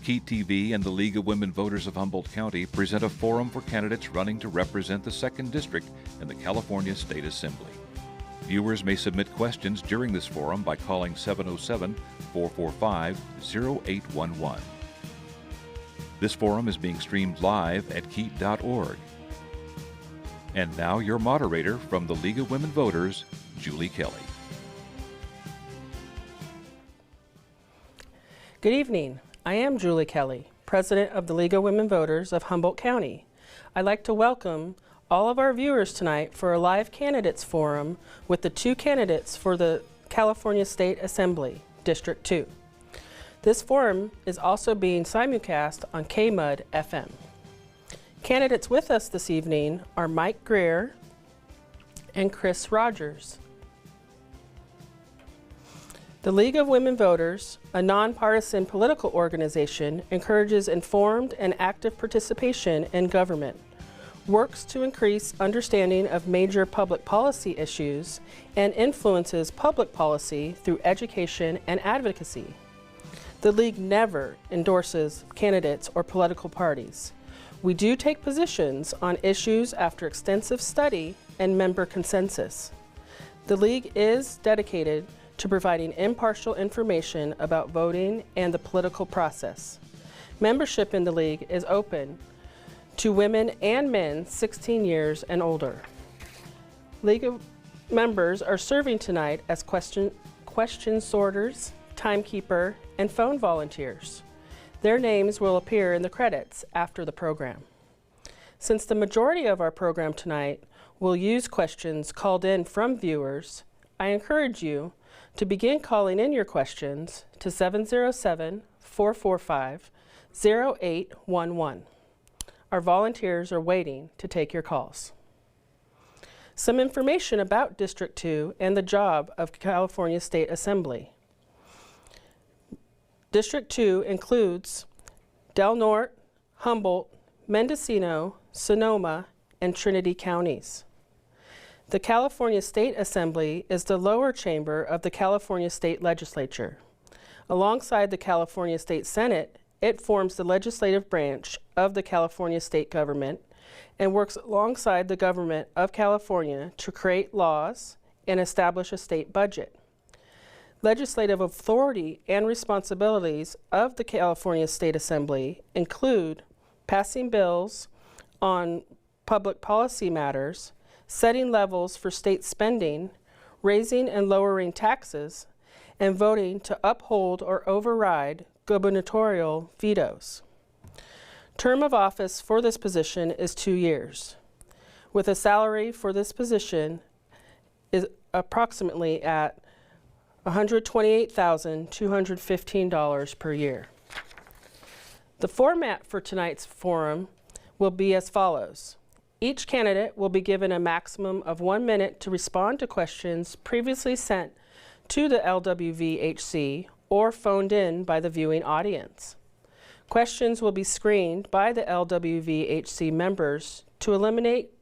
KEET-TV and the League of Women Voters of Humboldt County present a forum for candidates running to represent the 2nd District in the California State Assembly. Viewers may submit questions during this forum by calling 707-445-0811. This forum is being streamed live at KEET.org. And now your moderator from the League of Women Voters, Julie Kelly. Good evening. I am Julie Kelly, President of the League of Women Voters of Humboldt County. I'd like to welcome all of our viewers tonight for a live candidates forum with the 2 candidates for the California State Assembly, District 2. This forum is also being simulcast on KMUD FM. Candidates with us this evening are Mike Greer and Chris Rodgers. The League of Women Voters, a nonpartisan political organization, encourages informed and active participation in government, works to increase understanding of major public policy issues, and influences public policy through education and advocacy. The League never endorses candidates or political parties. We do take positions on issues after extensive study and member consensus. The League is dedicated to providing impartial information about voting and the political process. Membership in the League is open to women and men 16 years and older. League members are serving tonight as question sorters, timekeeper, and phone volunteers. Their names will appear in the credits after the program. Since the majority of our program tonight will use questions called in from viewers, I encourage you to begin calling in your questions to 707-445-0811. Our volunteers are waiting to take your calls. Some information about District 2 and the job of California State Assembly. District 2 includes Del Norte, Humboldt, Mendocino, Sonoma, and Trinity counties. The California State Assembly is the lower chamber of the California State Legislature. Alongside the California State Senate, it forms the legislative branch of the California state government and works alongside the government of California to create laws and establish a state budget. Legislative authority and responsibilities of the California State Assembly include passing bills on public policy matters, setting levels for state spending, raising and lowering taxes, and voting to uphold or override gubernatorial vetoes. Term of office for this position is 2 years, with a salary for this position is approximately at $128,215 per year. The format for tonight's forum will be as follows. Each candidate will be given a maximum of 1 minute to respond to questions previously sent to the LWVHC or phoned in by the viewing audience. Questions will be screened by the LWVHC members to eliminate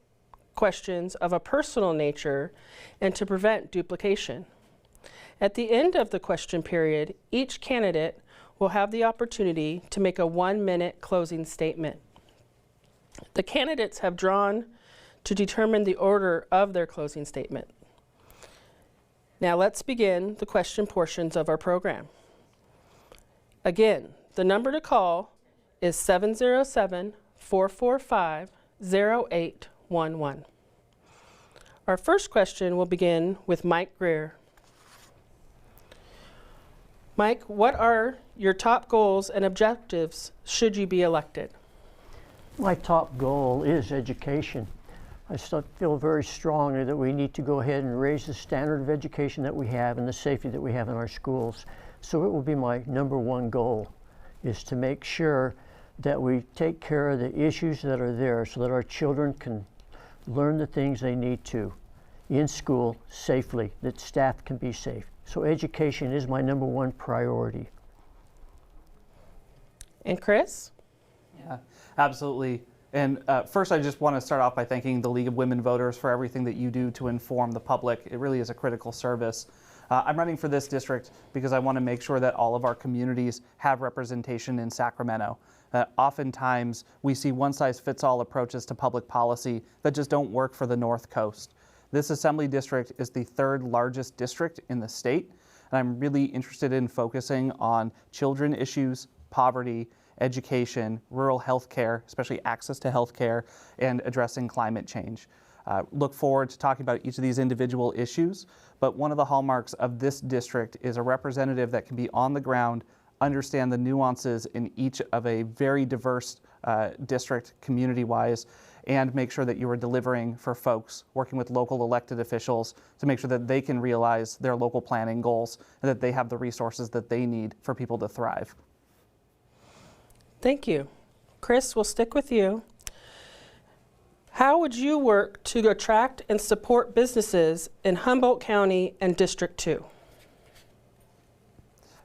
questions of a personal nature and to prevent duplication. At the end of the question period, each candidate will have the opportunity to make a 1 minute closing statement. The candidates have drawn to determine the order of their closing statement. Now let's begin the question portions of our program. Again, the number to call is 707-445-0811. Our first question will begin with Mike Greer. Mike, what are your top goals and objectives should you be elected? My top goal is education. I still feel very strongly that we need to go ahead and raise the standard of education that we have and the safety that we have in our schools. So it will be my #1 goal, is to make sure that we take care of the issues that are there so that our children can learn the things they need to in school safely, that staff can be safe. So education is my #1 priority. And Chris? Yeah, absolutely. And first, I just want to start off by thanking the League of Women Voters for everything that you do to inform the public. It really is a critical service. I'm running for this district because I want to make sure that all of our communities have representation in Sacramento. Oftentimes, we see one-size-fits-all approaches to public policy that just don't work for the North Coast. This Assembly district is the third largest district in the state, and I'm really interested in focusing on children issues, poverty, education, rural health care, especially access to health care, and addressing climate change. Look forward to talking about each of these individual issues, but one of the hallmarks of this district is a representative that can be on the ground, understand the nuances in each of a very diverse district community-wise, and make sure that you are delivering for folks, working with local elected officials to make sure that they can realize their local planning goals and that they have the resources that they need for people to thrive. Thank you. Chris, we'll stick with you. How would you work to attract and support businesses in Humboldt County and District 2?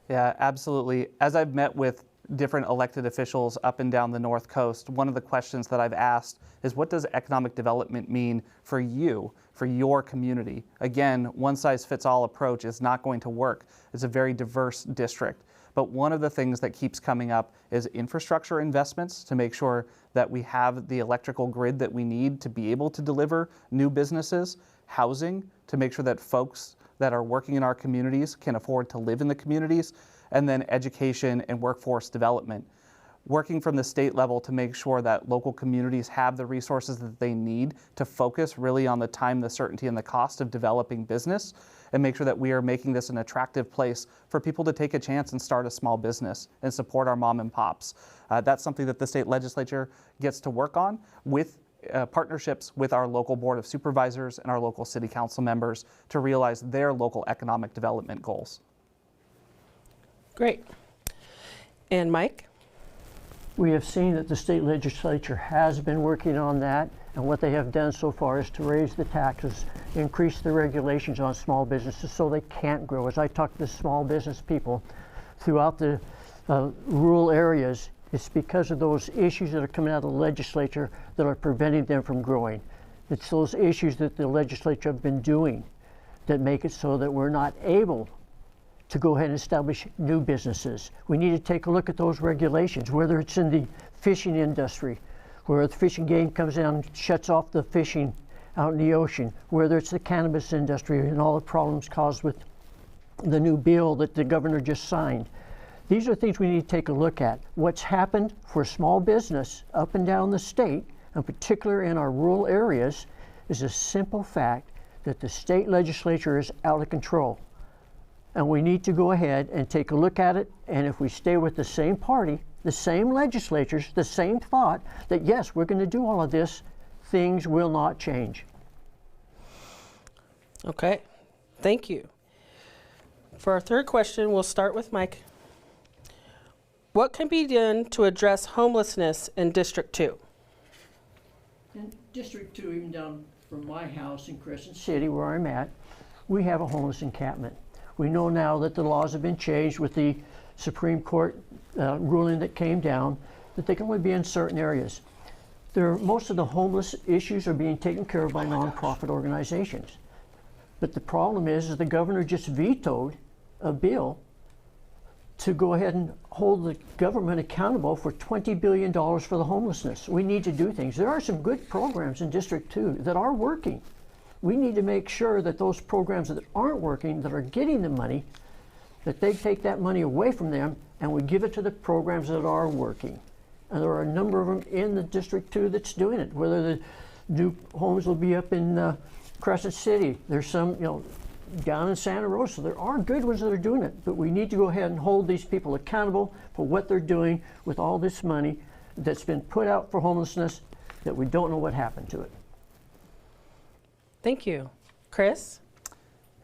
Yeah, absolutely. As I've met with different elected officials up and down the North Coast, one of the questions that I've asked is, what does economic development mean for you, for your community? Again, one-size-fits-all approach is not going to work. It's a very diverse district. But one of the things that keeps coming up is infrastructure investments to make sure that we have the electrical grid that we need to be able to deliver new businesses, housing to make sure that folks that are working in our communities can afford to live in the communities, and then education and workforce development. Working from the state level to make sure that local communities have the resources that they need to focus really on the time, the certainty, and the cost of developing business, and make sure that we are making this an attractive place for people to take a chance and start a small business and support our mom and pops. That's something that the state legislature gets to work on with partnerships with our local board of supervisors and our local city council members to realize their local economic development goals. Great. And Mike? We have seen that the state legislature has been working on that, and what they have done so far is to raise the taxes, increase the regulations on small businesses so they can't grow. As I talk to the small business people throughout the rural areas, it's because of those issues that are coming out of the legislature that are preventing them from growing. It's those issues that the legislature have been doing that make it so that we're not able to go ahead and establish new businesses. We need to take a look at those regulations, whether it's in the fishing industry, where the fishing game comes in and shuts off the fishing out in the ocean, whether it's the cannabis industry and all the problems caused with the new bill that the governor just signed. These are things we need to take a look at. What's happened for small business up and down the state, in particular in our rural areas, is a simple fact that the state legislature is out of control. And we need to go ahead and take a look at it, and if we stay with the same party, the same legislatures, the same thought, that yes, we're going to do all of this, things will not change. Okay, thank you. For our third question, we'll start with Mike. What can be done to address homelessness in District 2? In District 2, even down from my house in Crescent City, where I'm at, we have a homeless encampment. We know now that the laws have been changed with the Supreme Court ruling that came down, that they can only be in certain areas. Most of the homeless issues are being taken care of by nonprofit organizations. But the problem is the governor just vetoed a bill to go ahead and hold the government accountable for $20 billion for the homelessness. We need to do things. There are some good programs in District 2 that are working. We need to make sure that those programs that aren't working, that are getting the money, that they take that money away from them and we give it to the programs that are working. And there are a number of them in the District 2 that's doing it, whether the new homes will be up in Crescent City. There's some, down in Santa Rosa. There are good ones that are doing it, but we need to go ahead and hold these people accountable for what they're doing with all this money that's been put out for homelessness that we don't know what happened to it. Thank you. Chris?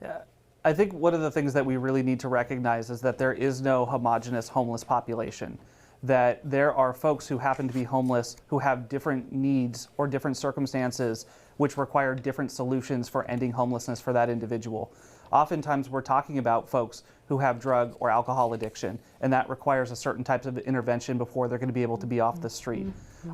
Yeah. I think one of the things that we really need to recognize is that there is no homogeneous homeless population, that there are folks who happen to be homeless who have different needs or different circumstances which require different solutions for ending homelessness for that individual. Oftentimes we're talking about folks who have drug or alcohol addiction, and that requires a certain type of intervention before they're going to be able to be off the street.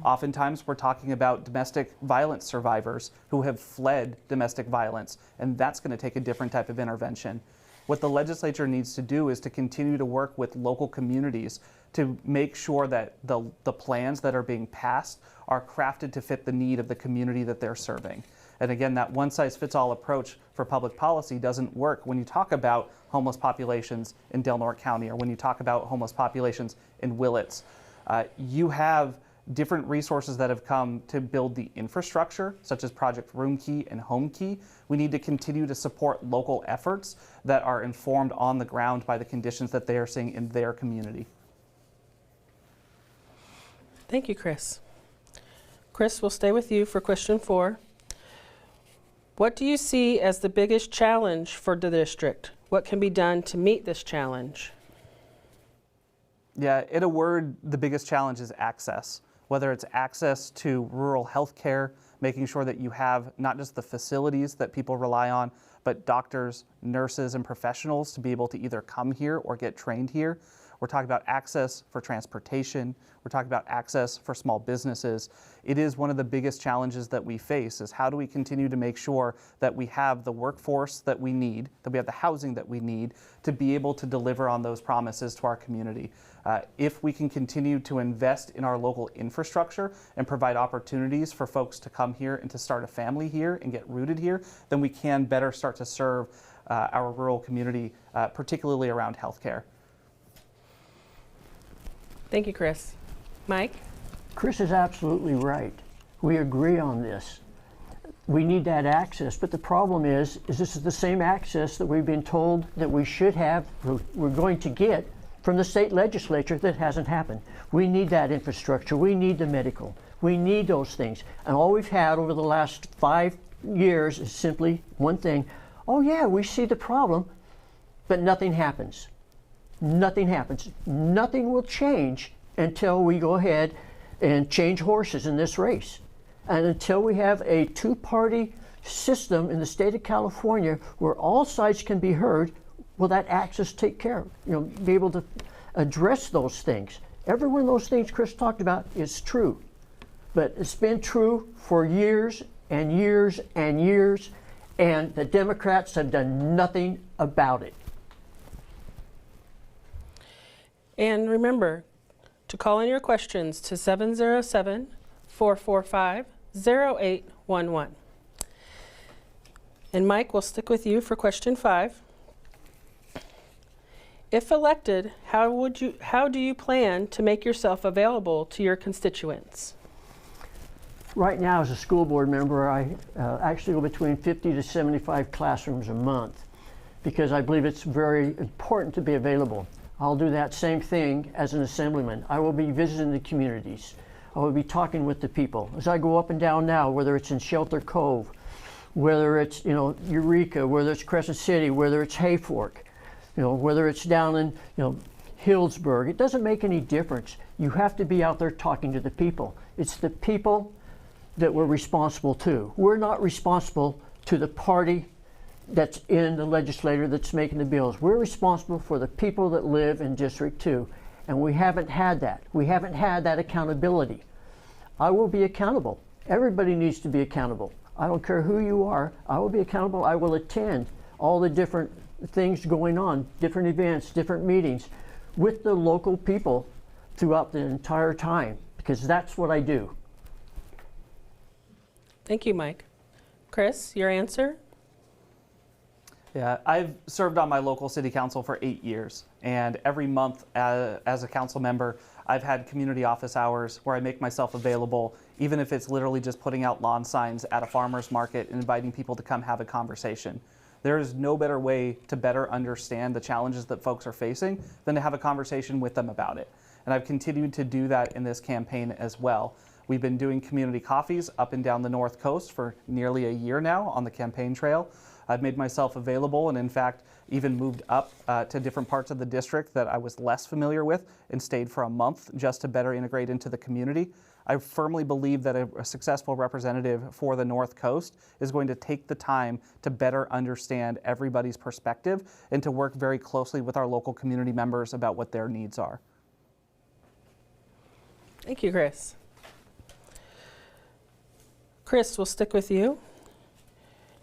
Oftentimes we're talking about domestic violence survivors who have fled domestic violence, and that's going to take a different type of intervention. What the legislature needs to do is to continue to work with local communities to make sure that the plans that are being passed are crafted to fit the need of the community that they're serving. And again, that one-size-fits-all approach for public policy doesn't work when you talk about homeless populations in Del Norte County or when you talk about homeless populations in Willits. You have different resources that have come to build the infrastructure, such as Project Room Key and Home Key. We need to continue to support local efforts that are informed on the ground by the conditions that they are seeing in their community. Thank you, Chris. Chris, we'll stay with you for question 4. What do you see as the biggest challenge for the district? What can be done to meet this challenge? Yeah, in a word, the biggest challenge is access. Whether it's access to rural health care, making sure that you have not just the facilities that people rely on, but doctors, nurses, and professionals to be able to either come here or get trained here. We're talking about access for transportation. We're talking about access for small businesses. It is one of the biggest challenges that we face is how do we continue to make sure that we have the workforce that we need, that we have the housing that we need to be able to deliver on those promises to our community. If we can continue to invest in our local infrastructure and provide opportunities for folks to come here and to start a family here and get rooted here, then we can better start to serve our rural community, particularly around healthcare. Thank you, Chris. Mike? Chris is absolutely right. We agree on this. We need that access, but the problem is this is the same access that we've been told that we should have, we're going to get from the state legislature that hasn't happened. We need that infrastructure. We need the medical. We need those things. And all we've had over the last 5 years is simply one thing. Oh yeah, we see the problem, but nothing happens. Nothing happens. Nothing will change until we go ahead and change horses in this race. And until we have a two-party system in the state of California where all sides can be heard, will that access take care of, be able to address those things. Every one of those things Chris talked about is true, but it's been true for years and years and years, and the Democrats have done nothing about it. And remember to call in your questions to 707-445-0811. And Mike, we'll stick with you for question 5. If elected, how do you plan to make yourself available to your constituents? Right now, as a school board member, I actually go between 50 to 75 classrooms a month because I believe it's very important to be available. I'll do that same thing as an assemblyman. I will be visiting the communities. I will be talking with the people. As I go up and down now, whether it's in Shelter Cove, whether it's Eureka, whether it's Crescent City, whether it's Hayfork, whether it's down in Hillsburg, it doesn't make any difference. You have to be out there talking to the people. It's the people that we're responsible to. We're not responsible to the party that's in the legislature that's making the bills. We're responsible for the people that live in District 2, and we haven't had that. We haven't had that accountability. I will be accountable. Everybody needs to be accountable. I don't care who you are. I will be accountable. I will attend all the different things going on, different events, different meetings with the local people throughout the entire time, because that's what I do. Thank you, Mike. Chris, your answer? Yeah, I've served on my local city council for 8 years, and every month as a council member, I've had community office hours where I make myself available, even if it's literally just putting out lawn signs at a farmer's market and inviting people to come have a conversation. There is no better way to better understand the challenges that folks are facing than to have a conversation with them about it. And I've continued to do that in this campaign as well. We've been doing community coffees up and down the North Coast for nearly a year now on the campaign trail. I've made myself available and in fact even moved up to different parts of the district that I was less familiar with and stayed for a month just to better integrate into the community. I firmly believe that a successful representative for the North Coast is going to take the time to better understand everybody's perspective and to work very closely with our local community members about what their needs are. Thank you, Chris. Chris, we'll stick with you.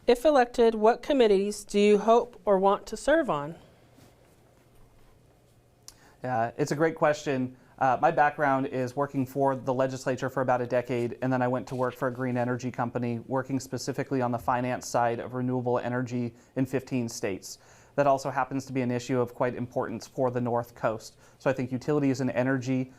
If elected, what committees do you hope or want to serve on? Yeah, it's a great question. My background is working for the legislature for about a decade, and then I went to work for a green energy company, working specifically on the finance side of renewable energy in 15 states. That also happens to be an issue of quite importance for the North Coast. So I think utilities and energy,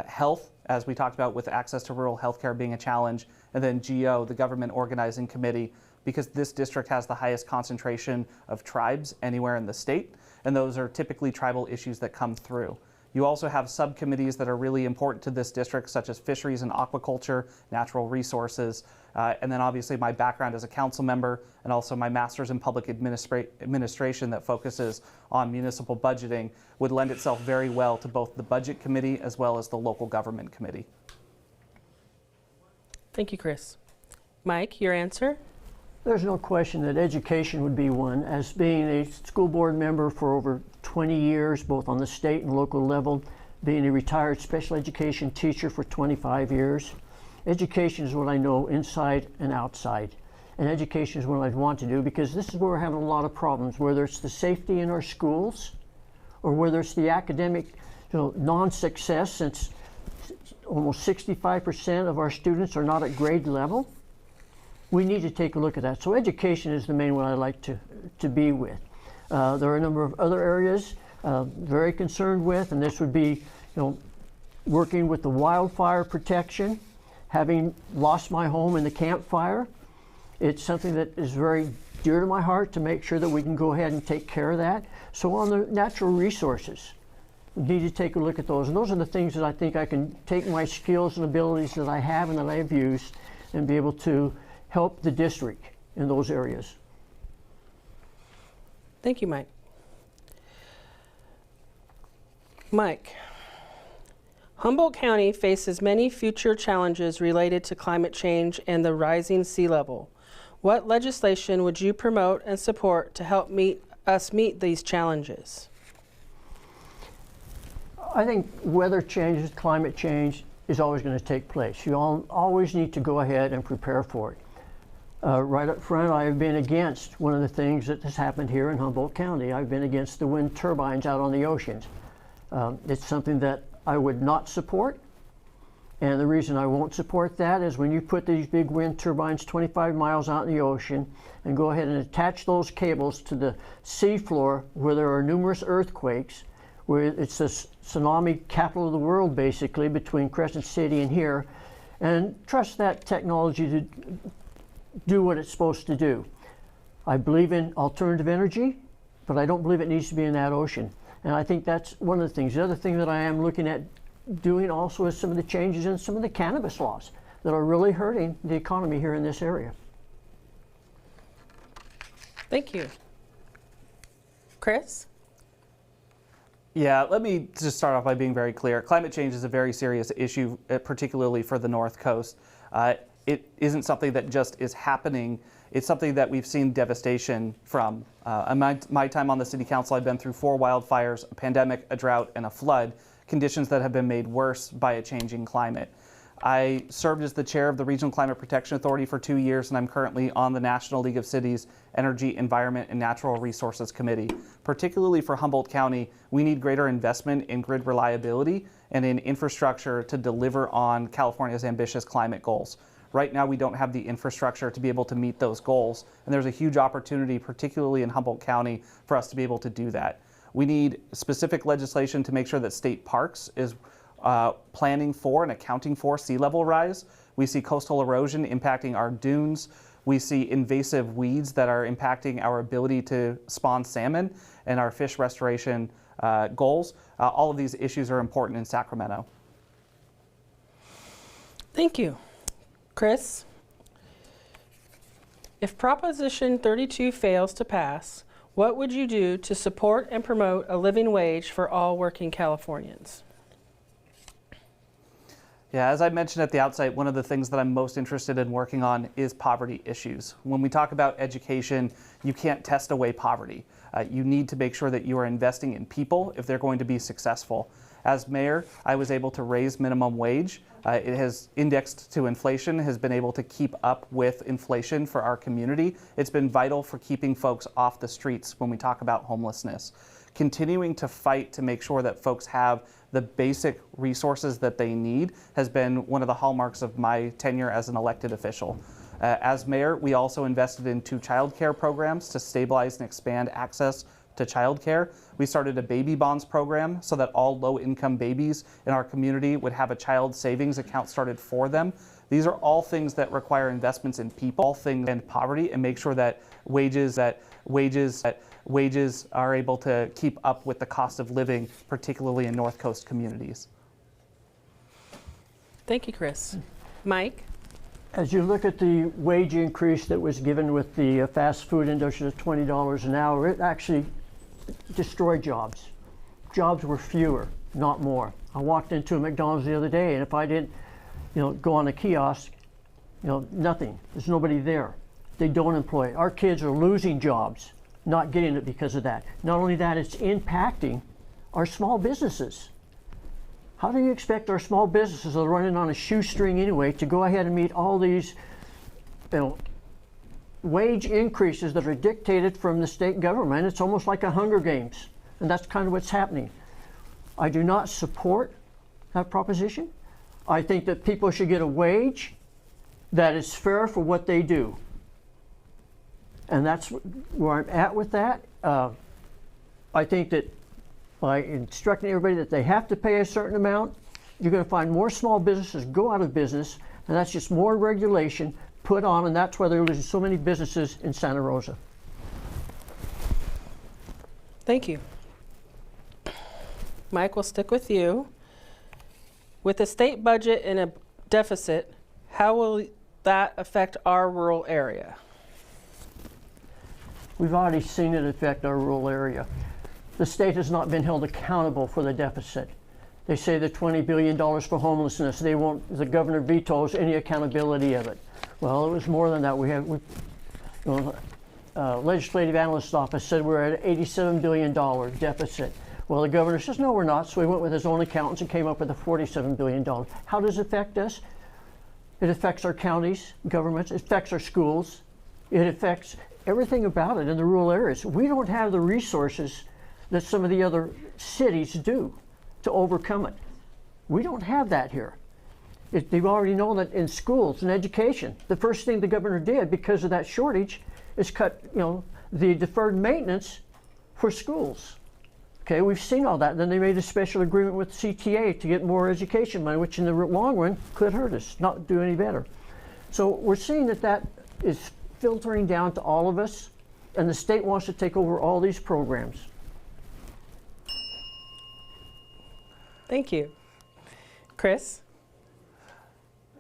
health, as we talked about with access to rural healthcare being a challenge, and then GO, the Government Organizing Committee, because this district has the highest concentration of tribes anywhere in the state, and those are typically tribal issues that come through. You also have subcommittees that are really important to this district, such as fisheries and aquaculture, natural resources, and then obviously my background as a council member and also my master's in public administration that focuses on municipal budgeting would lend itself very well to both the budget committee as well as the local government committee. Thank you, Chris. Mike, your answer? There's no question that education would be one. As being a school board member for over 20 years, both on the state and local level, being a retired special education teacher for 25 years, education is what I know inside and outside. And education is what I'd want to do, because this is where we're having a lot of problems, whether it's the safety in our schools or whether it's the academic non-success, since almost 65% of our students are not at grade level. We need to take a look at that. So education is the main one I'd like to be with. There are a number of other areas very concerned with, and this would be, working with the wildfire protection. Having lost my home in the Camp Fire, it's something that is very dear to my heart to make sure that we can go ahead and take care of that. So on the natural resources, we need to take a look at those. And those are the things that I think I can take my skills and abilities that I have and that I have used and be able to help the district in those areas. Thank you, Mike. Mike, Humboldt County faces many future challenges related to climate change and the rising sea level. What legislation would you promote and support to help us meet these challenges? I think weather changes, climate change is always going to take place. You always need to go ahead and prepare for it. Right up front, I have been against one of the things that has happened here in Humboldt County. I've been against the wind turbines out on the oceans. It's something that I would not support. And the reason I won't support that is when you put these big wind turbines 25 miles out in the ocean and go ahead and attach those cables to the seafloor where there are numerous earthquakes, where it's the tsunami capital of the world basically between Crescent City and here, and trust that technology to do what it's supposed to do. I believe in alternative energy, but I don't believe it needs to be in that ocean. And I think that's one of the things. The other thing that I am looking at doing also is some of the changes in some of the cannabis laws that are really hurting the economy here in this area. Thank you. Chris? Yeah, let me just start off by being very clear. Climate change is a very serious issue, particularly for the North Coast. It isn't something that just is happening. It's something that we've seen devastation from. In my time on the city council, I've been through 4 wildfires, a pandemic, a drought, and a flood, conditions that have been made worse by a changing climate. I served as the chair of the Regional Climate Protection Authority for 2 years, and I'm currently on the National League of Cities Energy, Environment, and Natural Resources Committee. Particularly for Humboldt County, we need greater investment in grid reliability and in infrastructure to deliver on California's ambitious climate goals. Right now, we don't have the infrastructure to be able to meet those goals, and there's a huge opportunity, particularly in Humboldt County, for us to be able to do that. We need specific legislation to make sure that state parks is planning for and accounting for sea level rise. We see coastal erosion impacting our dunes. We see invasive weeds that are impacting our ability to spawn salmon and our fish restoration goals. All of these issues are important in Sacramento. Thank you. Chris? If Proposition 32 fails to pass, what would you do to support and promote a living wage for all working Californians? Yeah, as I mentioned at the outset, one of the things that I'm most interested in working on is poverty issues. When we talk about education, you can't test away poverty. You need to make sure that you are investing in people if they're going to be successful. As mayor, I was able to raise minimum wage. It has indexed to inflation, has been able to keep up with inflation for our community. It's been vital for keeping folks off the streets when we talk about homelessness. Continuing to fight to make sure that folks have the basic resources that they need has been one of the hallmarks of my tenure as an elected official. As mayor, we also invested in 2 child care programs to stabilize and expand access to child care. We started a baby bonds program so that all low-income babies in our community would have a child savings account started for them. These are all things that require investments in people, all things in poverty, and make sure that wages are able to keep up with the cost of living, particularly in North Coast communities. Thank you, Chris. Mike? As you look at the wage increase that was given with the fast food industry of $20 an hour, it actually destroyed jobs. Jobs were fewer, not more. I walked into a McDonald's the other day, and if I didn't, go on a kiosk, nothing. There's nobody there. They don't employ. Our kids are losing jobs, not getting it because of that. Not only that, it's impacting our small businesses. How do you expect our small businesses that are running on a shoestring anyway to go ahead and meet all these wage increases that are dictated from the state government? It's almost like a Hunger Games, and that's kind of what's happening. I do not support that proposition. I think that people should get a wage that is fair for what they do. And that's where I'm at with that. I think that by instructing everybody that they have to pay a certain amount, you're going to find more small businesses go out of business, and that's just more regulation put on, and that's why they're losing so many businesses in Santa Rosa. Thank you. Mike, we'll stick with you. With the state budget in a deficit, how will that affect our rural area? We've already seen it affect our rural area. The state has not been held accountable for the deficit. They say the $20 billion for homelessness. The governor vetoes any accountability of it. Well, it was more than that. Legislative Analyst's Office said we're at an $87 billion deficit. Well, the governor says, no, we're not. So he went with his own accountants and came up with a $47 billion. How does it affect us? It affects our counties, governments. It affects our schools. It affects everything about it in the rural areas. We don't have the resources that some of the other cities do to overcome it. We don't have that here. They've already known that in schools and education, the first thing the governor did because of that shortage is cut, the deferred maintenance for schools. Okay, we've seen all that. And then they made a special agreement with CTA to get more education money, which in the long run could hurt us, not do any better. So we're seeing that is filtering down to all of us, and the state wants to take over all these programs. Thank you. Chris?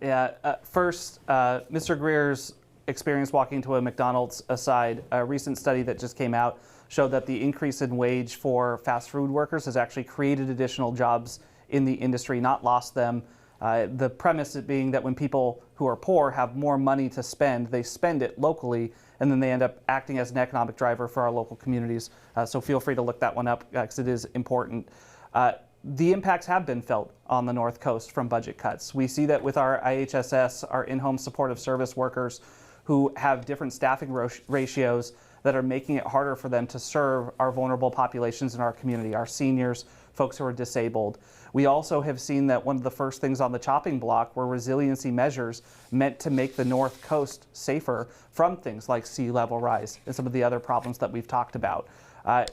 Yeah, first, Mr. Greer's experience walking to a McDonald's aside, a recent study that just came out showed that the increase in wage for fast food workers has actually created additional jobs in the industry, not lost them. The premise being that when people who are poor have more money to spend, they spend it locally, and then they end up acting as an economic driver for our local communities. So feel free to look that one up because it is important. The impacts have been felt on the North Coast from budget cuts. We see that with our IHSS, our in-home supportive service workers, who have different staffing ratios that are making it harder for them to serve our vulnerable populations in our community, our seniors, folks who are disabled. We also have seen that one of the first things on the chopping block were resiliency measures meant to make the North Coast safer from things like sea level rise and some of the other problems that we've talked about.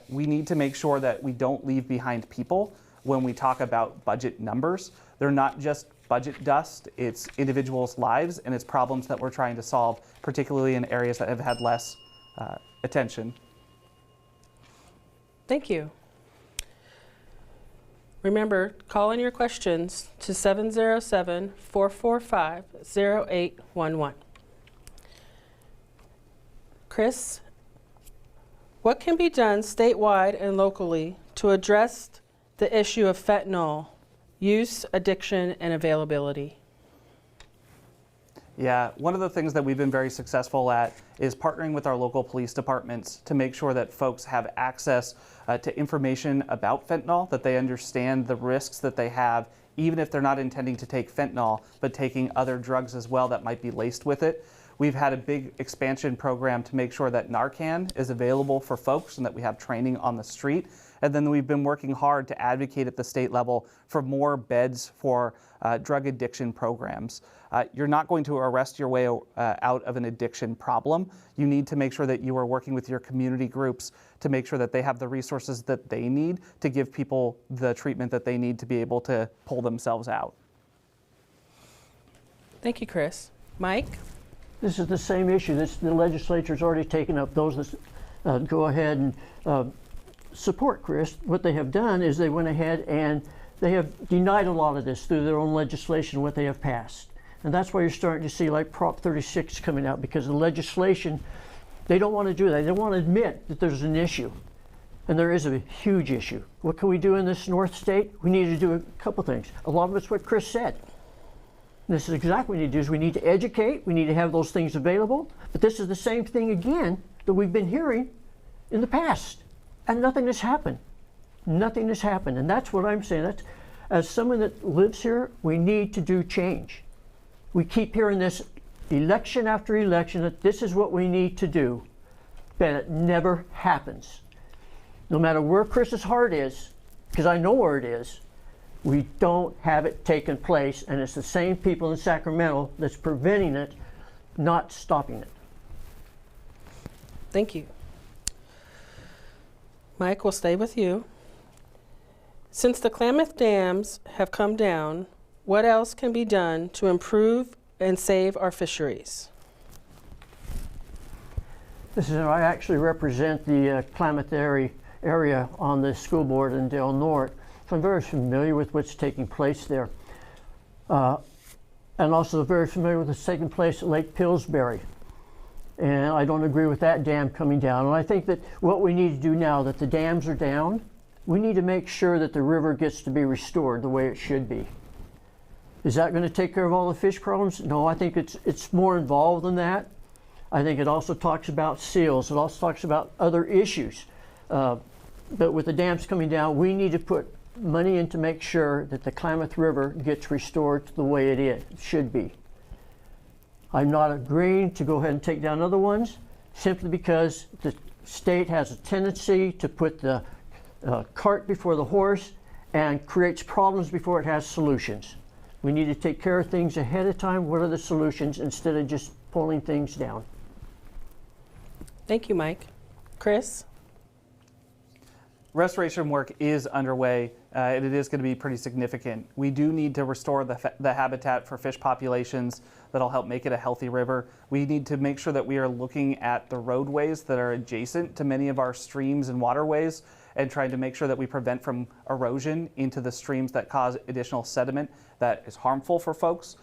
We need to make sure that we don't leave behind people when we talk about budget numbers. They're not just budget dust, it's individuals' lives and it's problems that we're trying to solve, particularly in areas that have had less attention. Thank you. Remember, call in your questions to 707-445-0811. Chris, what can be done statewide and locally to address the issue of fentanyl use, addiction, and availability? Yeah, one of the things that we've been very successful at is partnering with our local police departments to make sure that folks have access to information about fentanyl, that they understand the risks that they have, even if they're not intending to take fentanyl, but taking other drugs as well that might be laced with it. We've had a big expansion program to make sure that Narcan is available for folks and that we have training on the street. And then we've been working hard to advocate at the state level for more beds for drug addiction programs. You're not going to arrest your way out of an addiction problem. You need to make sure that you are working with your community groups to make sure that they have the resources that they need to give people the treatment that they need to be able to pull themselves out. Thank you, Chris. Mike? This is the same issue. The legislature's already taken up those that go ahead and support Chris. What they have done is they went ahead and they have denied a lot of this through their own legislation, what they have passed. And that's why you're starting to see like Prop 36 coming out, because the legislation, they don't want to do that. They don't want to admit that there's an issue. And there is a huge issue. What can we do in this North State? We need to do a couple things. A lot of it's what Chris said. This is exactly what we need to do, is we need to educate, we need to have those things available, but this is the same thing again that we've been hearing in the past, and nothing has happened. Nothing has happened, and that's what I'm saying. That's, as someone that lives here, we need to do change. We keep hearing this election after election that this is what we need to do, but it never happens. No matter where Chris's heart is, because I know where it is, we don't have it taken place, and it's the same people in Sacramento that's preventing it, not stopping it. Thank you. Mike, we'll stay with you. Since the Klamath dams have come down, what else can be done to improve and save our fisheries? I actually represent the Klamath area on the school board in Del Norte. So I'm very familiar with what's taking place there. And also very familiar with what's taking place at Lake Pillsbury. And I don't agree with that dam coming down. And I think that what we need to do now that the dams are down, we need to make sure that the river gets to be restored the way it should be. Is that going to take care of all the fish problems? No, I think it's more involved than that. I think it also talks about seals. It also talks about other issues. But with the dams coming down, we need to put money in to make sure that the Klamath River gets restored to the way it should be. I'm not agreeing to go ahead and take down other ones simply because the state has a tendency to put the cart before the horse and creates problems before it has solutions. We need to take care of things ahead of time. What are the solutions instead of just pulling things down? Thank you, Mike. Chris? Restoration work is underway, and it is going to be pretty significant. We do need to restore the habitat for fish populations that'll help make it a healthy river. We need to make sure that we are looking at the roadways that are adjacent to many of our streams and waterways and trying to make sure that we prevent from erosion into the streams that cause additional sediment that is harmful for folks.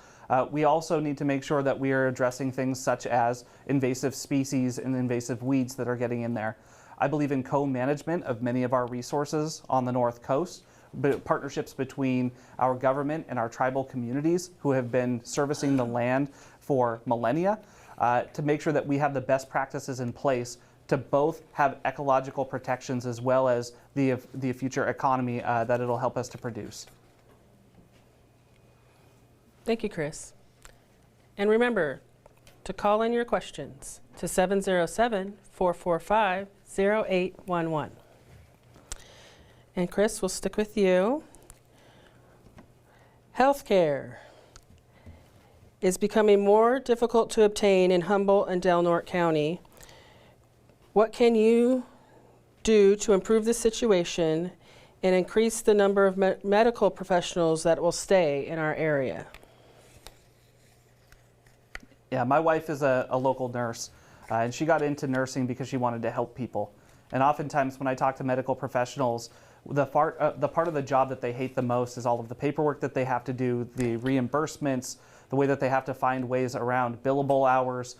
We also need to make sure that we are addressing things such as invasive species and invasive weeds that are getting in there. I believe in co-management of many of our resources on the North Coast, but partnerships between our government and our tribal communities who have been servicing the land for millennia to make sure that we have the best practices in place to both have ecological protections as well as the future economy that it'll help us to produce. Thank you, Chris. And remember to call in your questions to 707-445-0811. And Chris, we'll stick with you. Healthcare is becoming more difficult to obtain in Humboldt and Del Norte County. What can you do to improve the situation and increase the number of medical professionals that will stay in our area? Yeah, my wife is a local nurse, and she got into nursing because she wanted to help people. And oftentimes when I talk to medical professionals, the part of the job that they hate the most is all of the paperwork that they have to do, the reimbursements, the way that they have to find ways around billable hours.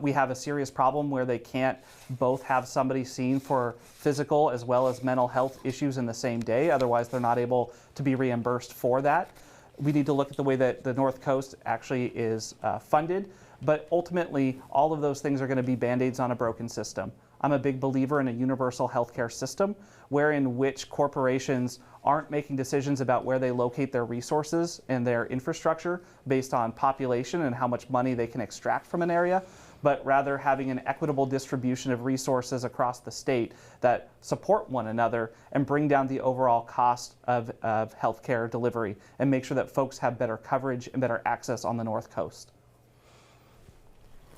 We have a serious problem where they can't both have somebody seen for physical as well as mental health issues in the same day. Otherwise, they're not able to be reimbursed for that. We need to look at the way that the North Coast actually is funded, but ultimately all of those things are going to be band-aids on a broken system. I'm a big believer in a universal healthcare system wherein which corporations aren't making decisions about where they locate their resources and their infrastructure based on population and how much money they can extract from an area, but rather having an equitable distribution of resources across the state that support one another and bring down the overall cost of healthcare delivery and make sure that folks have better coverage and better access on the North Coast.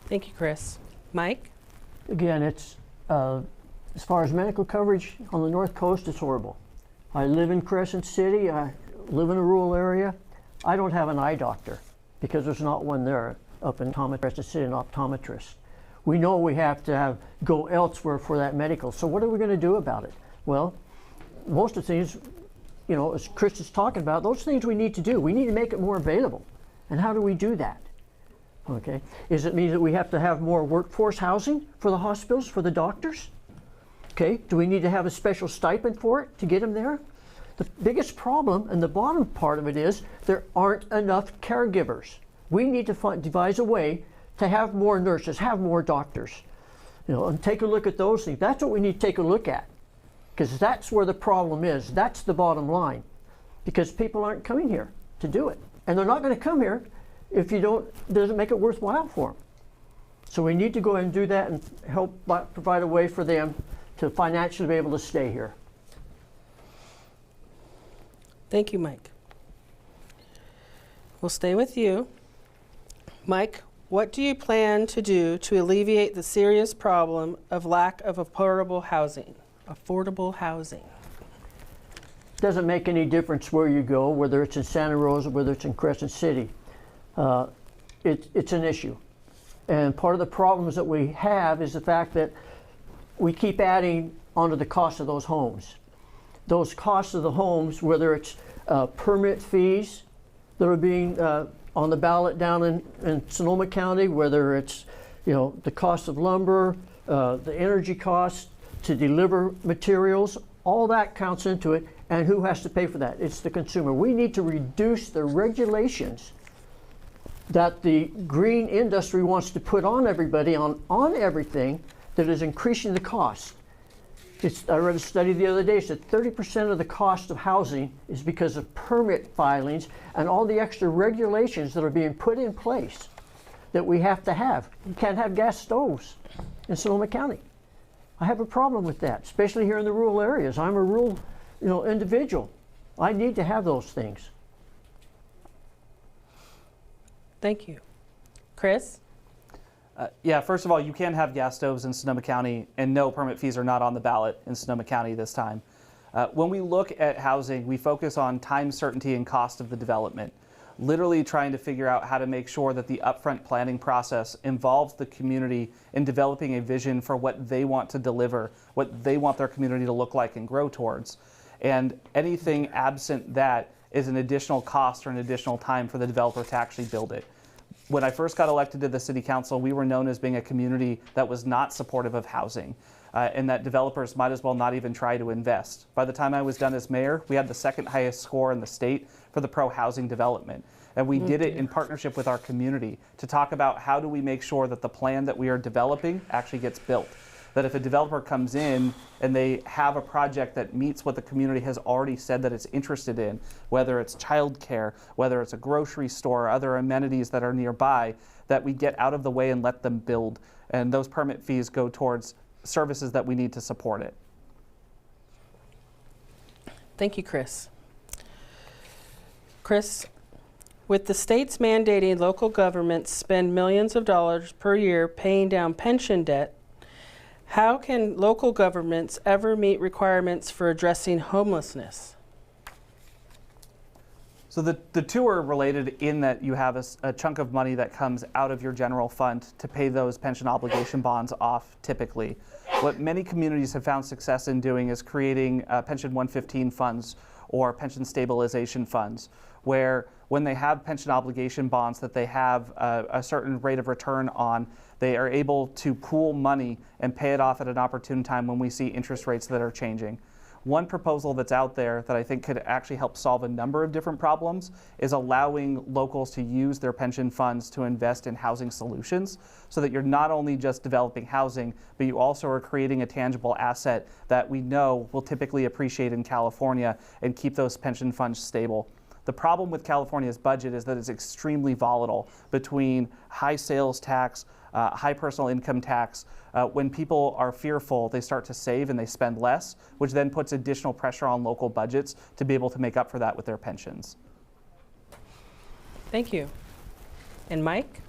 Thank you, Chris. Mike? Again, it's as far as medical coverage on the North Coast, it's horrible. I live in Crescent City. I live in a rural area. I don't have an eye doctor because there's not one there up in Crescent City, an optometrist. We know we have to go elsewhere for that medical. So what are we going to do about it? Well, most of the things, you know, as Chris is talking about, those things we need to do. We need to make it more available. And how do we do that? Okay. Does it mean that we have to have more workforce housing for the hospitals, for the doctors? Okay. Do we need to have a special stipend for it to get them there? The biggest problem, and the bottom part of it, is there aren't enough caregivers. We need to devise a way to have more nurses, have more doctors, you know, and take a look at those things. That's what we need to take a look at, because that's where the problem is. That's the bottom line, because people aren't coming here to do it, and they're not going to come here if you doesn't make it worthwhile for them. So we need to go ahead and do that and help provide a way for them to financially be able to stay here. Thank you, Mike. We'll stay with you. Mike, what do you plan to do to alleviate the serious problem of lack of affordable housing? Affordable housing. Doesn't make any difference where you go, whether it's in Santa Rosa, whether it's in Crescent City. It's an issue. And part of the problems that we have is the fact that we keep adding onto the cost of those homes. Those costs of the homes, whether it's permit fees that are being on the ballot down in Sonoma County, whether it's, you know, the cost of lumber, the energy costs to deliver materials, all that counts into it. And who has to pay for that? It's the consumer. We need to reduce the regulations that the green industry wants to put on everybody, on everything, that is increasing the cost. I read a study the other day, it said 30% of the cost of housing is because of permit filings and all the extra regulations that are being put in place that we have to have. You can't have gas stoves in Sonoma County. I have a problem with that, especially here in the rural areas. I'm a rural, you know, individual. I need to have those things. Thank you. Chris? Yeah, first of all, you can have gas stoves in Sonoma County, and no, permit fees are not on the ballot in Sonoma County this time. When we look at housing, we focus on time certainty and cost of the development, literally trying to figure out how to make sure that the upfront planning process involves the community in developing a vision for what they want to deliver, what they want their community to look like and grow towards. And anything absent that is an additional cost or an additional time for the developer to actually build it. When I first got elected to the city council, we were known as being a community that was not supportive of housing, and that developers might as well not even try to invest. By the time I was done as mayor, we had the second highest score in the state for the pro-housing development. And we did it in partnership with our community to talk about how do we make sure that the plan that we are developing actually gets built. That if a developer comes in and they have a project that meets what the community has already said that it's interested in, whether it's childcare, whether it's a grocery store, or other amenities that are nearby, that we get out of the way and let them build. And those permit fees go towards services that we need to support it. Thank you, Chris. Chris, with the states mandating local governments spend millions of dollars per year paying down pension debt, how can local governments ever meet requirements for addressing homelessness? So the two are related in that you have a chunk of money that comes out of your general fund to pay those pension obligation bonds off typically. What many communities have found success in doing is creating Pension 115 funds or pension stabilization funds, where when they have pension obligation bonds that they have a certain rate of return on, they are able to pool money and pay it off at an opportune time when we see interest rates that are changing. One proposal that's out there that I think could actually help solve a number of different problems is allowing locals to use their pension funds to invest in housing solutions, so that you're not only just developing housing, but you also are creating a tangible asset that we know will typically appreciate in California and keep those pension funds stable. The problem with California's budget is that it's extremely volatile between high sales tax, high personal income tax. When people are fearful, they start to save and they spend less, which then puts additional pressure on local budgets to be able to make up for that with their pensions. Thank you. And Mike?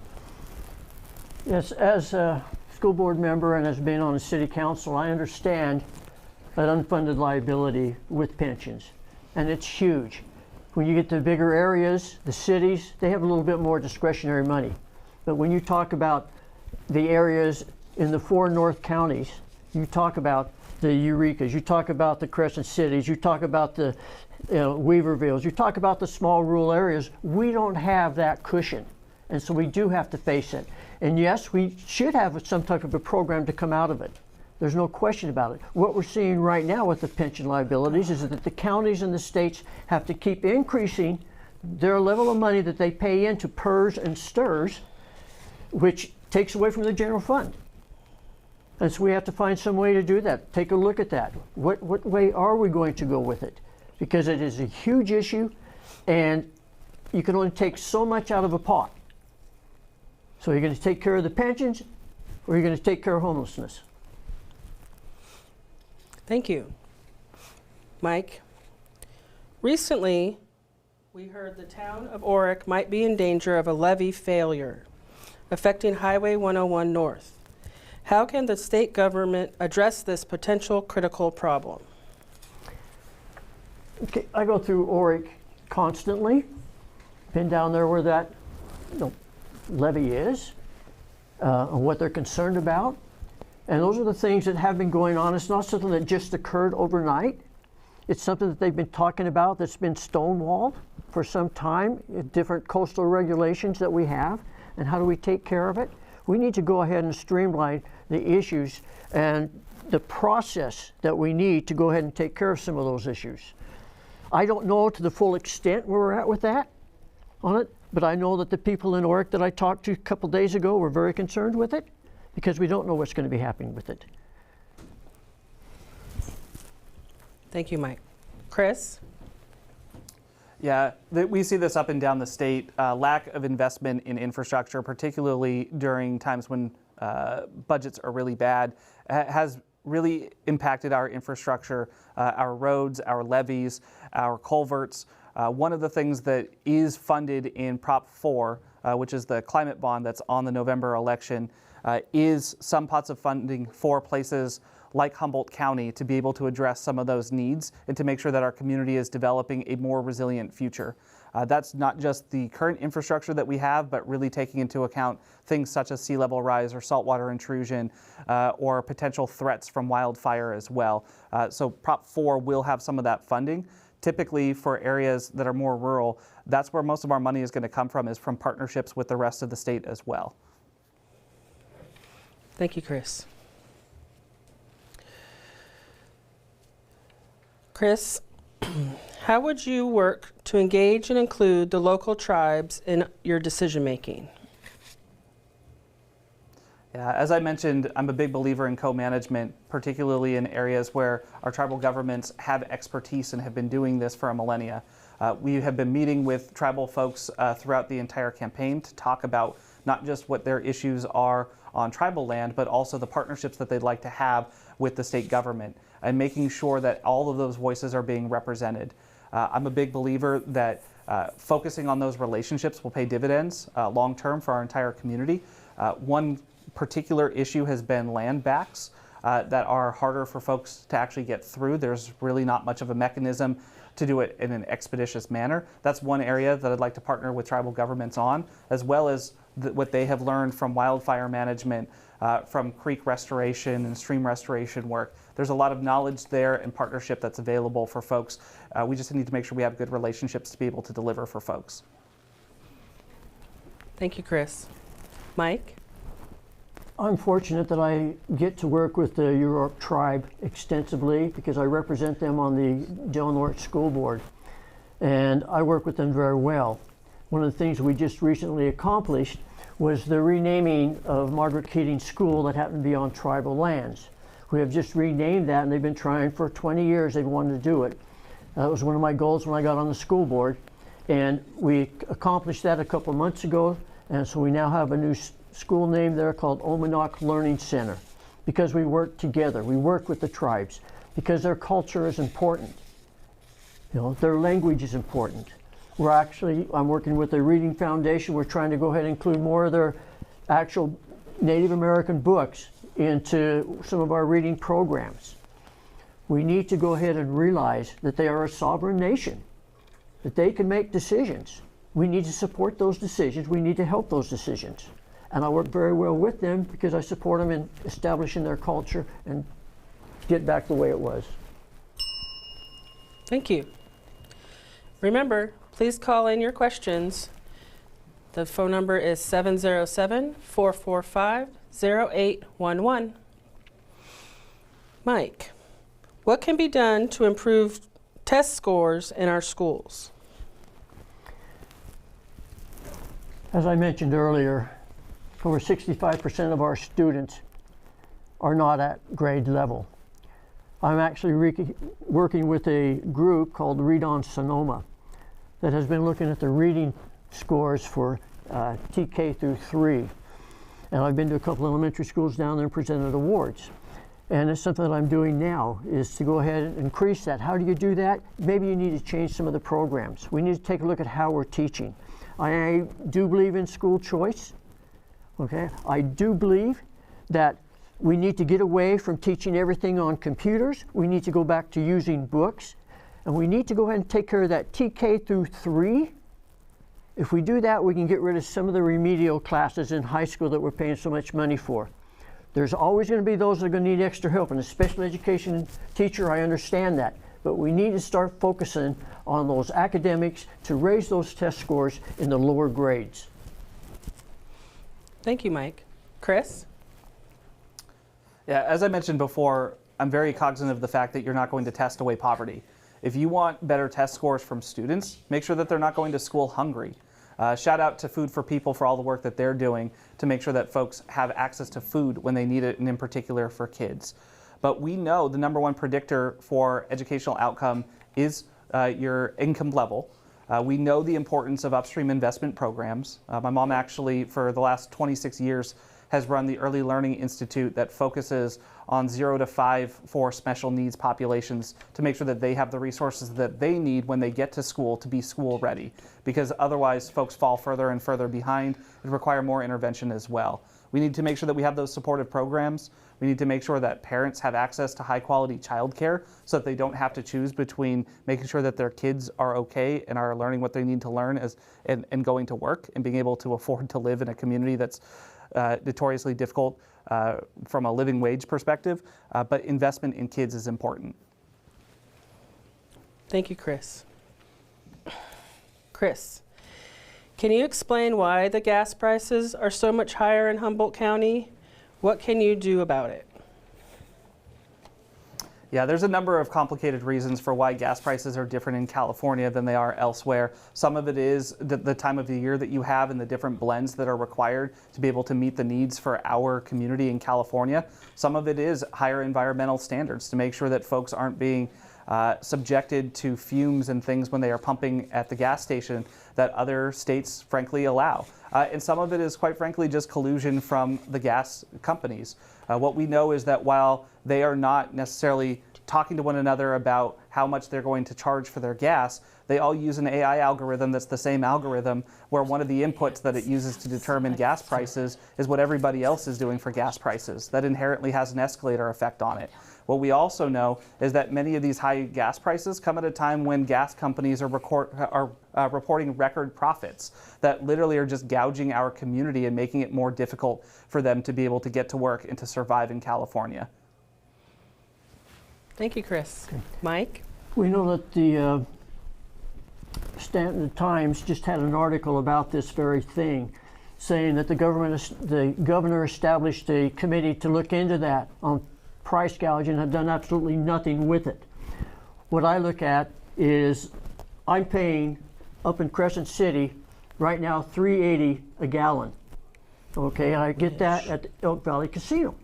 Yes, as a school board member and as being on the city council, I understand that unfunded liability with pensions, and it's huge. When you get to bigger areas, the cities, they have a little bit more discretionary money. But when you talk about the areas in the 4 north counties, you talk about the Eureka's, you talk about the Crescent Cities, you talk about the Weavervilles, you talk about the small rural areas, we don't have that cushion. And so we do have to face it. And yes, we should have some type of a program to come out of it. There's no question about it. What we're seeing right now with the pension liabilities is that the counties and the states have to keep increasing their level of money that they pay into PERS and STRS, which takes away from the general fund. And so we have to find some way to do that. Take a look at that. What way are we going to go with it? Because it is a huge issue, and you can only take so much out of a pot. So you're going to take care of the pensions, or you're going to take care of homelessness. Thank you. Mike? Recently, we heard the town of Orick might be in danger of a levee failure affecting Highway 101 North. How can the state government address this potential critical problem? Okay, I go through Orick constantly. Been down there where that levee is, and what they're concerned about. And those are the things that have been going on. It's not something that just occurred overnight. It's something that they've been talking about that's been stonewalled for some time, different coastal regulations that we have, and how do we take care of it? We need to go ahead and streamline the issues and the process that we need to go ahead and take care of some of those issues. I don't know to the full extent where we're at with that on it, but I know that the people in Orick that I talked to a couple days ago were very concerned with it, because we don't know what's going to be happening with it. Thank you, Mike. Chris? Yeah, we see this up and down the state. Lack of investment in infrastructure, particularly during times when budgets are really bad, has really impacted our infrastructure, our roads, our levees, our culverts. One of the things that is funded in Prop 4, which is the climate bond that's on the November election, is some pots of funding for places like Humboldt County to be able to address some of those needs and to make sure that our community is developing a more resilient future. That's not just the current infrastructure that we have, but really taking into account things such as sea level rise or saltwater intrusion or potential threats from wildfire as well. So Prop 4 will have some of that funding. Typically for areas that are more rural, that's where most of our money is going to come from, is from partnerships with the rest of the state as well. Thank you, Chris. Chris, how would you work to engage and include the local tribes in your decision making? Yeah, as I mentioned, I'm a big believer in co-management, particularly in areas where our tribal governments have expertise and have been doing this for a millennia. We have been meeting with tribal folks throughout the entire campaign to talk about not just what their issues are on tribal land, but also the partnerships that they'd like to have with the state government and making sure that all of those voices are being represented. I'm a big believer that focusing on those relationships will pay dividends long-term for our entire community. One particular issue has been land backs that are harder for folks to actually get through. There's really not much of a mechanism to do it in an expeditious manner. That's one area that I'd like to partner with tribal governments on, as well as what they have learned from wildfire management, from creek restoration and stream restoration work. There's a lot of knowledge there and partnership that's available for folks. We just need to make sure we have good relationships to be able to deliver for folks. Thank you, Chris. Mike? I'm fortunate that I get to work with the Orick tribe extensively because I represent them on the Del Norte School Board, and I work with them very well. One of the things we just recently accomplished was the renaming of Margaret Keating School that happened to be on tribal lands. We have just renamed that, and they've been trying for 20 years. They've wanted to do it. That was one of my goals when I got on the school board, and we accomplished that a couple of months ago, and so we now have a new school name there called Omanok Learning Center, because we work together. We work with the tribes because their culture is important. You know, their language is important. I'm working with the Reading Foundation. We're trying to go ahead and include more of their actual Native American books into some of our reading programs. We need to go ahead and realize that they are a sovereign nation, that they can make decisions. We need to support those decisions. We need to help those decisions. And I work very well with them because I support them in establishing their culture and get back the way it was. Thank you. Remember, please call in your questions. The phone number is 707-445-0811. Mike, what can be done to improve test scores in our schools? As I mentioned earlier, over 65% of our students are not at grade level. I'm actually working with a group called Read on Sonoma that has been looking at the reading scores for TK through 3. And I've been to a couple elementary schools down there and presented awards. And it's something that I'm doing now, is to go ahead and increase that. How do you do that? Maybe you need to change some of the programs. We need to take a look at how we're teaching. I do believe in school choice. Okay, I do believe that we need to get away from teaching everything on computers. We need to go back to using books, and we need to go ahead and take care of that TK through 3. If we do that, we can get rid of some of the remedial classes in high school that we're paying so much money for. There's always going to be those that are going to need extra help, and a special education teacher, I understand that. But we need to start focusing on those academics to raise those test scores in the lower grades. Thank you, Mike. Chris? Yeah, as I mentioned before, I'm very cognizant of the fact that you're not going to test away poverty. If you want better test scores from students, make sure that they're not going to school hungry. Shout out to Food for People for all the work that they're doing to make sure that folks have access to food when they need it, and in particular for kids. But we know the #1 predictor for educational outcome is your income level. We know the importance of upstream investment programs. My mom actually, for the last 26 years, has run the Early Learning Institute that focuses on 0 to 5 for special needs populations to make sure that they have the resources that they need when they get to school to be school ready. Because otherwise folks fall further and further behind and require more intervention as well. We need to make sure that we have those supportive programs. We need to make sure that parents have access to high quality childcare so that they don't have to choose between making sure that their kids are okay and are learning what they need to learn and going to work and being able to afford to live in a community that's notoriously difficult from a living wage perspective, but investment in kids is important. Thank you, Chris. Chris, can you explain why the gas prices are so much higher in Humboldt County? What can you do about it? Yeah, there's a number of complicated reasons for why gas prices are different in California than they are elsewhere. Some of it is the time of the year that you have and the different blends that are required to be able to meet the needs for our community in California. Some of it is higher environmental standards to make sure that folks aren't being subjected to fumes and things when they are pumping at the gas station that other states frankly allow. And some of it is quite frankly just collusion from the gas companies. What we know is that while they are not necessarily talking to one another about how much they're going to charge for their gas, they all use an AI algorithm that's the same algorithm where one of the inputs that it uses to determine gas prices is what everybody else is doing for gas prices. That inherently has an escalator effect on it. What we also know is that many of these high gas prices come at a time when gas companies are reporting record profits that literally are just gouging our community and making it more difficult for them to be able to get to work and to survive in California. Thank you, Chris. Okay. Mike? We know that the Times just had an article about this very thing. saying that the governor established a committee to look into that on price gouging and have done absolutely nothing with it. What I look at is I'm paying up in Crescent City right now $3.80 a gallon. Okay, I get that at the Elk Valley Casino.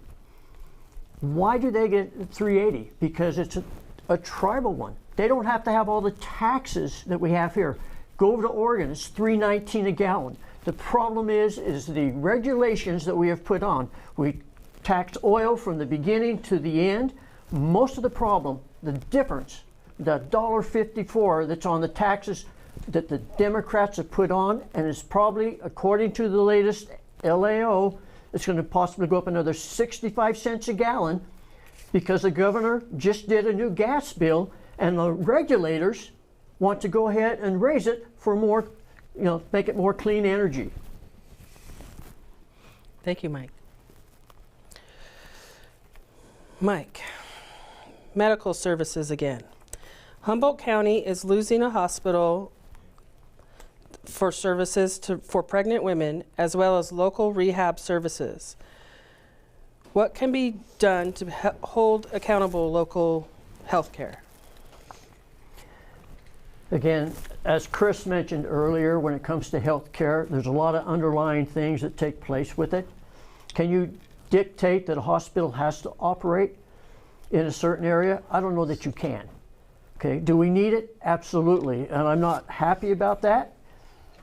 Why do they get $3.80? Because it's a tribal one. They don't have to have all the taxes that we have here. Go over to Oregon, it's $3.19 a gallon. The problem is the regulations that we have put on. We tax oil from the beginning to the end. Most of the problem, the difference, the $1.54 that's on the taxes that the Democrats have put on, and it's probably, according to the latest LAO, it's going to possibly go up another 65 cents a gallon because the governor just did a new gas bill and the regulators want to go ahead and raise it for more, make it more clean energy. Thank you, Mike. Mike, medical services again. Humboldt County is losing a hospital for services for pregnant women, as well as local rehab services. What can be done to hold accountable local health care? Again, as Chris mentioned earlier, when it comes to health care, there's a lot of underlying things that take place with it. Can you dictate that a hospital has to operate in a certain area? I don't know that you can. Okay, do we need it? Absolutely, and I'm not happy about that.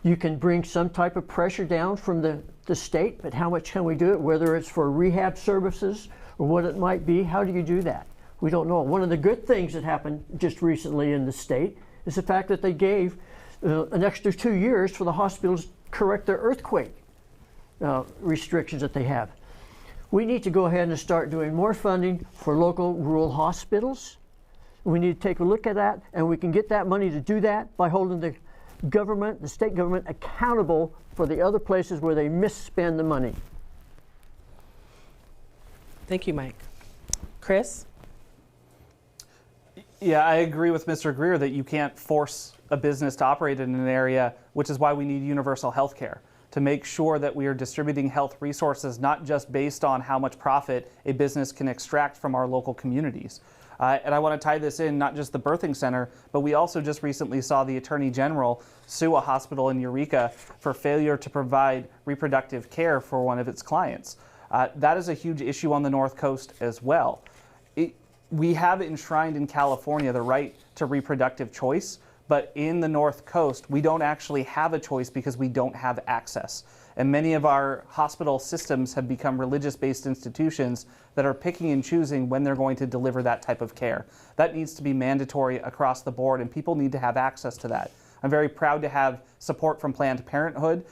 You can bring some type of pressure down from the state, but how much can we do it? Whether it's for rehab services or what it might be, how do you do that? We don't know. One of the good things that happened just recently in the state is the fact that they gave an extra 2 years for the hospitals to correct their earthquake restrictions that they have. We need to go ahead and start doing more funding for local rural hospitals. We need to take a look at that, and we can get that money to do that by holding the government, the state government, accountable for the other places where they misspend the money. Thank you, Mike. Chris? Yeah, I agree with Mr. Greer that you can't force a business to operate in an area, which is why we need universal health care, to make sure that we are distributing health resources not just based on how much profit a business can extract from our local communities. And I want to tie this in, not just the birthing center, but we also just recently saw the Attorney General sue a hospital in Eureka for failure to provide reproductive care for one of its clients. That is a huge issue on the North Coast as well. We have enshrined in California the right to reproductive choice, but in the North Coast, we don't actually have a choice because we don't have access. And many of our hospital systems have become religious-based institutions that are picking and choosing when they're going to deliver that type of care. That needs to be mandatory across the board, and people need to have access to that. I'm very proud to have support from Planned Parenthood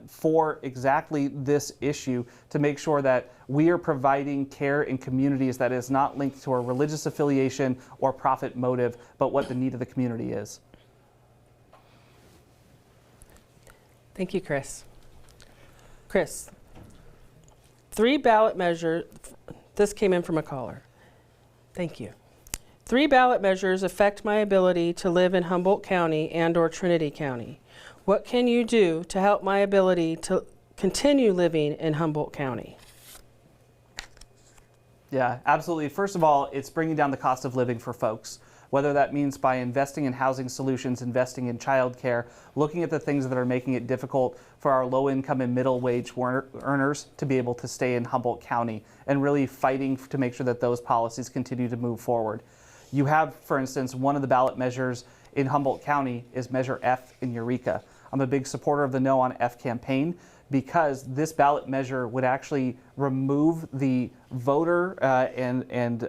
for exactly this issue, to make sure that we are providing care in communities that is not linked to a religious affiliation or profit motive, but what the need of the community is. Thank you, Chris. Chris, 3 ballot measures, this came in from a caller. Thank you. 3 ballot measures affect my ability to live in Humboldt County and/or Trinity County. What can you do to help my ability to continue living in Humboldt County? Yeah, absolutely. First of all, it's bringing down the cost of living for folks, whether that means by investing in housing solutions, investing in childcare, looking at the things that are making it difficult for our low-income and middle-wage earners to be able to stay in Humboldt County, and really fighting to make sure that those policies continue to move forward. You have, for instance, one of the ballot measures in Humboldt County is Measure F in Eureka. I'm a big supporter of the No on F campaign, because this ballot measure would actually remove the voter and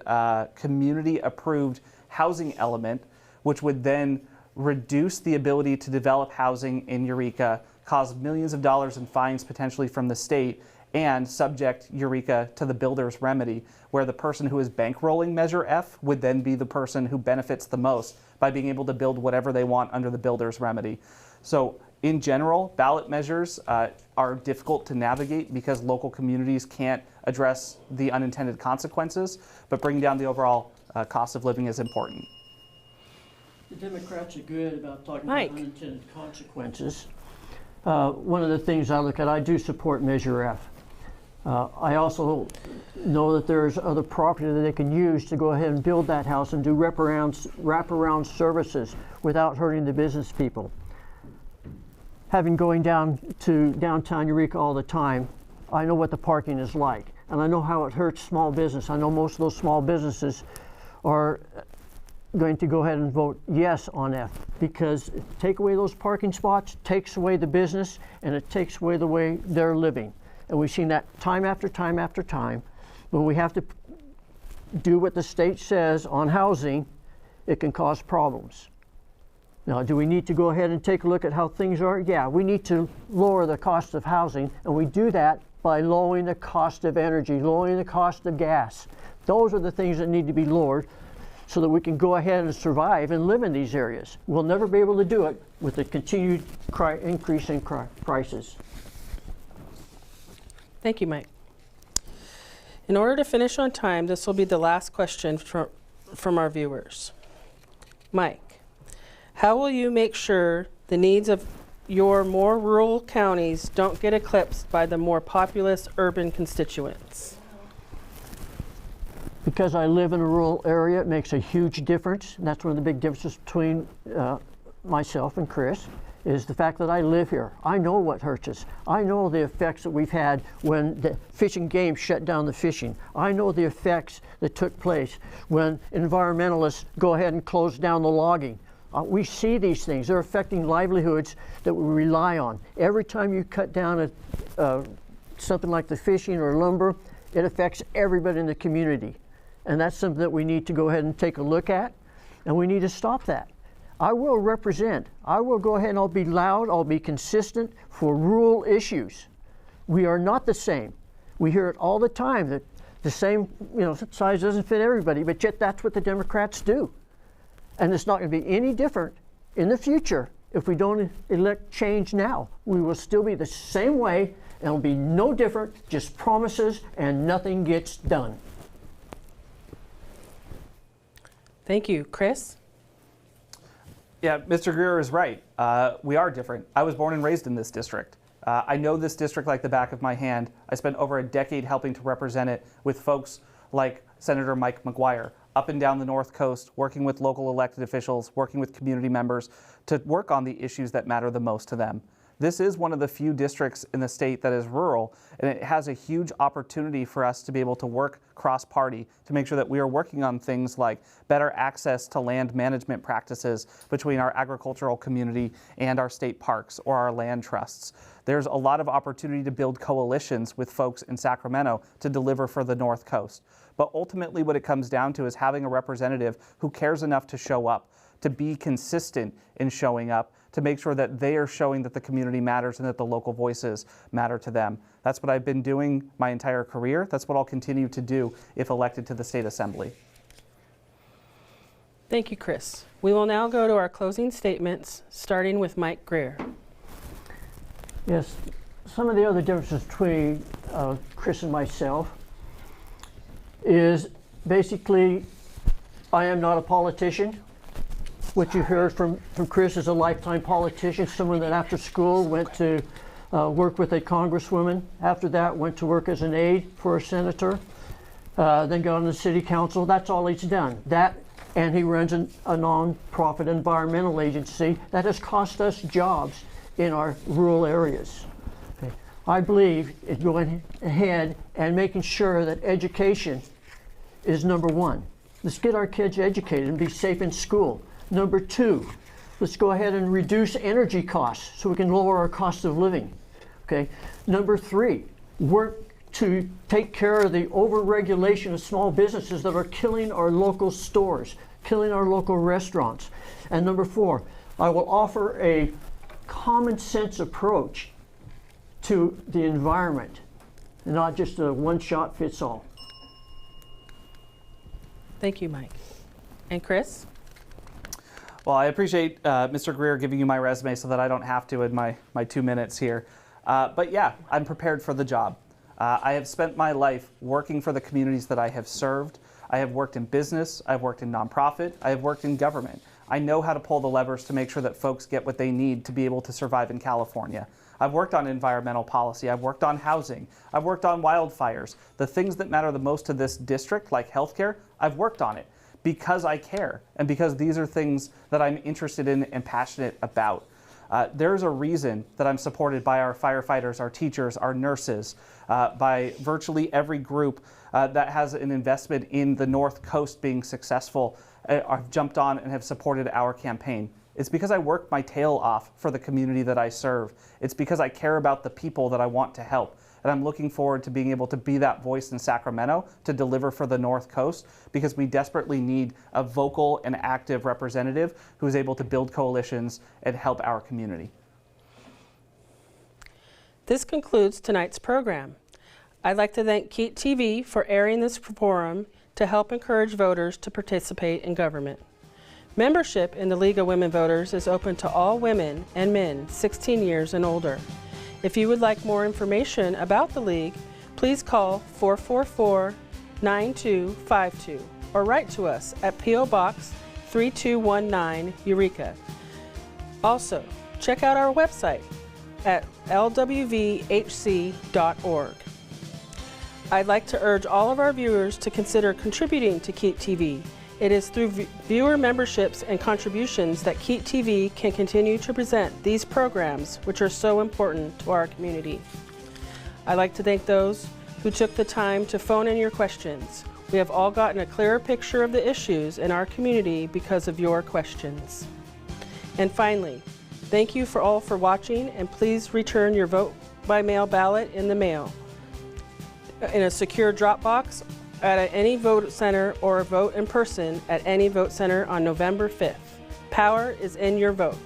community-approved housing element, which would then reduce the ability to develop housing in Eureka, cause millions of dollars in fines potentially from the state, and subject Eureka to the builder's remedy, where the person who is bankrolling Measure F would then be the person who benefits the most by being able to build whatever they want under the builder's remedy. So in general, ballot measures are difficult to navigate because local communities can't address the unintended consequences, but bringing down the overall cost of living is important. The Democrats are good about talking Mike. about unintended consequences. one of the things I look at, I do support Measure F. I also know that there's other property that they can use to go ahead and build that house and do wraparound services without hurting the business people. Having going down to downtown Eureka all the time, I know what the parking is like, and I know how it hurts small business. I know most of those small businesses are going to go ahead and vote yes on F, because take away those parking spots, takes away the business, and it takes away the way they're living. And we've seen that time after time after time. When we have to do what the state says on housing, it can cause problems. Now, do we need to go ahead and take a look at how things are? Yeah, we need to lower the cost of housing, and we do that by lowering the cost of energy, lowering the cost of gas. Those are the things that need to be lowered so that we can go ahead and survive and live in these areas. We'll never be able to do it with the continued increase in prices. Thank you, Mike. In order to finish on time, this will be the last question from our viewers. Mike, how will you make sure the needs of your more rural counties don't get eclipsed by the more populous urban constituents? Because I live in a rural area, it makes a huge difference. And that's one of the big differences between myself and Chris, is the fact that I live here. I know what hurts us. I know the effects that we've had when the fishing game shut down the fishing. I know the effects that took place when environmentalists go ahead and close down the logging. We see these things. They're affecting livelihoods that we rely on. Every time you cut down something like the fishing or lumber, it affects everybody in the community. And that's something that we need to go ahead and take a look at, and we need to stop that. I will represent. I will go ahead and I'll be loud, I'll be consistent for rural issues. We are not the same. We hear it all the time that the same size doesn't fit everybody, but yet that's what the Democrats do. And it's not going to be any different in the future if we don't elect change now. We will still be the same way, and it'll be no different, just promises and nothing gets done. Thank you. Chris? Yeah, Mr. Greer is right. We are different. I was born and raised in this district. I know this district like the back of my hand. I spent over a decade helping to represent it with folks like Senator Mike McGuire, up and down the North Coast, working with local elected officials, working with community members to work on the issues that matter the most to them. This is one of the few districts in the state that is rural, and it has a huge opportunity for us to be able to work cross-party to make sure that we are working on things like better access to land management practices between our agricultural community and our state parks or our land trusts. There's a lot of opportunity to build coalitions with folks in Sacramento to deliver for the North Coast. But ultimately what it comes down to is having a representative who cares enough to show up, to be consistent in showing up, to make sure that they are showing that the community matters and that the local voices matter to them. That's what I've been doing my entire career. That's what I'll continue to do if elected to the State Assembly. Thank you, Chris. We will now go to our closing statements, starting with Mike Greer. Yes, some of the other differences between Chris and myself is basically I am not a politician. What you heard from Chris is a lifetime politician, someone that after school went to work with a congresswoman. After that, went to work as an aide for a senator, then got on the city council. That's all he's done. That, and he runs a nonprofit environmental agency that has cost us jobs in our rural areas. Okay. I believe in going ahead and making sure that education is number one. Let's get our kids educated and be safe in school. Number two, let's go ahead and reduce energy costs so we can lower our cost of living. Okay. Number three, work to take care of the overregulation of small businesses that are killing our local stores, killing our local restaurants. And number four, I will offer a common sense approach to the environment, not just a one-shot fits all. Thank you, Mike. And Chris? Well, I appreciate Mr. Greer giving you my resume so that I don't have to in my 2 minutes here. But yeah, I'm prepared for the job. I have spent my life working for the communities that I have served. I have worked in business, I've worked in nonprofit, I have worked in government. I know how to pull the levers to make sure that folks get what they need to be able to survive in California. I've worked on environmental policy, I've worked on housing, I've worked on wildfires. The things that matter the most to this district, like healthcare, I've worked on it because I care and because these are things that I'm interested in and passionate about. There's a reason that I'm supported by our firefighters, our teachers, our nurses, by virtually every group that has an investment in the North Coast being successful. I've jumped on and have supported our campaign. It's because I work my tail off for the community that I serve. It's because I care about the people that I want to help. And I'm looking forward to being able to be that voice in Sacramento to deliver for the North Coast, because we desperately need a vocal and active representative who is able to build coalitions and help our community. This concludes tonight's program. I'd like to thank KEET-TV for airing this forum to help encourage voters to participate in government. Membership in the League of Women Voters is open to all women and men 16 years and older. If you would like more information about the League, please call 444-9252 or write to us at P.O. Box 3219, Eureka. Also, check out our website at lwvhc.org. I'd like to urge all of our viewers to consider contributing to KEET-TV. It is through viewer memberships and contributions that KEET-TV can continue to present these programs, which are so important to our community. I'd like to thank those who took the time to phone in your questions. We have all gotten a clearer picture of the issues in our community because of your questions. And finally, thank you all for watching, and please return your vote by mail ballot in the mail in a secure drop box at any vote center, or vote in person at any vote center on November 5th. Power is in your vote.